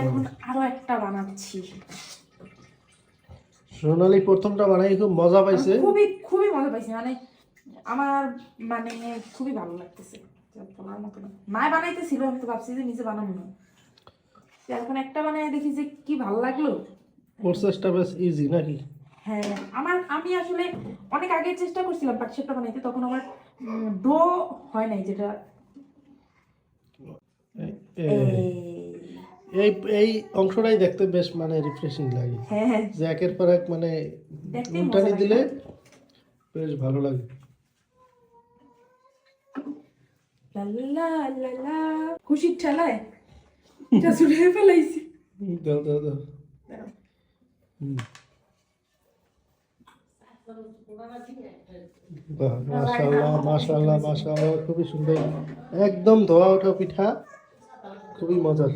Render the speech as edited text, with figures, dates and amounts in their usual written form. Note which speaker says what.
Speaker 1: এখন আরো একটা বানাচ্ছি।
Speaker 2: সোনালি প্রথমটা বানাই খুব মজা পাইছে,
Speaker 1: খুবই খুবই মজা পাইছি, মানে আমার মানে খুবই ভালো লাগতেছে, বলার মতো না। মা বানাইতেছিল, আমি তো ভাবছি যে নিজে বানাবো না, এখন একটা বানাই দেখি যে কি ভালো লাগলো।
Speaker 2: প্রসেসটা বেশ ইজি নাকি?
Speaker 1: হ্যাঁ, আমি আসলে অনেক আগে চেষ্টা করছিলাম পাটিসাপটা বানাইতে, তখন আমার ডো হয় নাই, যেটা
Speaker 2: এই এই অংশটাই দেখতে বেশ মানে রিফ্রেশিং লাগে।
Speaker 1: হ্যাঁ,
Speaker 2: যে একের পর এক মানে
Speaker 1: দেখতেই
Speaker 2: উল্টানি
Speaker 1: মজা লাগে।
Speaker 2: দিলে বেশ ভালো লাগে।
Speaker 1: লা লা লা লা, খুশির ঠেলায় এটা ছুড়ে ফেলাইছি।
Speaker 2: দাও দাও দাও। বাহ, মাশাআল্লাহ মাশাআল্লাহ মাশাআল্লাহ, খুবই সুন্দর, একদম ধোয়া ওঠা পিঠা, খুবই মজার।